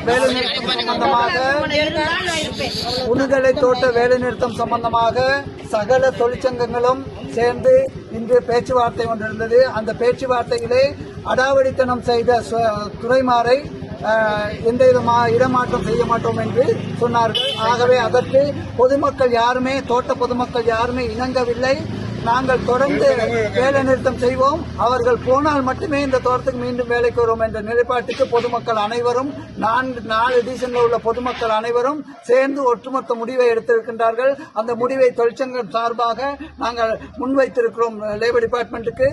வேலைநிறுத்தம் சம்பந்தமாக உணுகலை தோட்ட வேலைநிறுத்தம் சம்பந்தமாக சகல தொழிற்சங்கங்களும் சேர்ந்து இன்று பேச்சுவார்த்தை கொண்டிருந்தது. அந்த பேச்சுவார்த்தையிலே அடாவடித்தனம் செய்த துரைமாரை எந்த இடமாற்றம் செய்ய மாட்டோம் என்று சொன்னார்கள். ஆகவே அதற்கு பொதுமக்கள் யாருமே தோட்ட பொதுமக்கள் யாருமே இணங்கவில்லை. நாங்கள் தொடர்ந்து வேலை நிறுத்தம் செய்வோம், அவர்கள் போனால் மட்டுமே இந்த தோட்டத்துக்கு மீண்டும் வேலைக்கு வரும் என்ற நிலைப்பாட்டுக்கு பொதுமக்கள் அனைவரும் 4 டிவிஷனில் உள்ள பொதுமக்கள் அனைவரும் சேர்ந்து ஒட்டுமொத்த முடிவை எடுத்திருக்கின்றார்கள். அந்த முடிவை தொழிற்சங்கம் சார்பாக நாங்கள் முன்வைத்திருக்கிறோம். லேபர் டிபார்ட்மெண்ட்டுக்கு,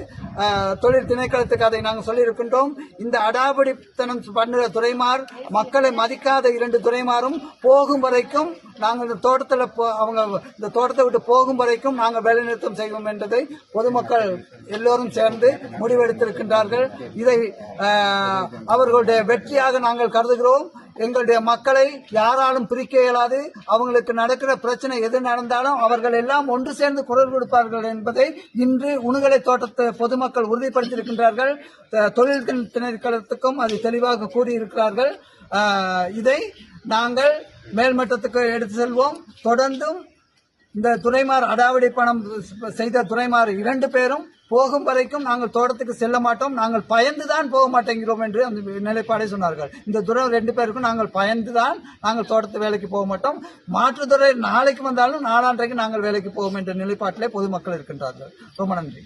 தொழில் திணைக்களத்துக்கு அதை நாங்கள் சொல்லியிருக்கின்றோம். இந்த அடாவடித்தனம் பண்ணுற துறைமார், மக்களை மதிக்காத 2 துறைமாரும் போகும் வரைக்கும் நாங்கள் இந்த தோட்டத்தில் அவங்க இந்த தோட்டத்தை விட்டு போகும் வரைக்கும் நாங்கள் வேலைநிறுத்தம் செய்வோம் என்பதை பொதுமக்கள் எல்லோரும் சேர்ந்து முடிவெடுத்திருக்கின்றார்கள். இதை அவர்களுடைய வெற்றியாக நாங்கள் கருதுகிறோம். எங்களுடைய மக்களை யாராலும் பிரிக்க இயலாது. அவங்களுக்கு நடக்கிற பிரச்சனை எது நடந்தாலும் அவர்கள் எல்லாம் ஒன்று சேர்ந்து குரல் கொடுப்பார்கள் என்பதை இன்று உணுகலை தோட்டத்தை பொதுமக்கள் உறுதிப்படுத்தியிருக்கின்றார்கள். தொழில் திணைக்களத்துக்கும் அது தெளிவாக கூறியிருக்கிறார்கள். இதை நாங்கள் மேல்மட்டத்துக்கு எடுத்து செல்வோம். தொடர்ந்தும் இந்த துரைமார் அடாவடி பணம் செய்த துரைமார் 2 பேரும் போகும் வரைக்கும் நாங்கள் தோட்டத்துக்கு செல்ல மாட்டோம், நாங்கள் பயந்துதான் போக மாட்டேங்கிறோம் என்று அந்த நிலைப்பாடை சொன்னார்கள். இந்த துறை 2 பேருக்கும் நாங்கள் பயந்துதான் நாங்கள் தோட்டத்து வேலைக்கு போக மாட்டோம். மாற்றுத்துறை நாளைக்கு வந்தாலும் நாளான்றைக்கு நாங்கள் வேலைக்கு போவோம் என்ற நிலைப்பாட்டிலே பொதுமக்கள் இருக்கின்றார்கள். ரொம்ப நன்றி.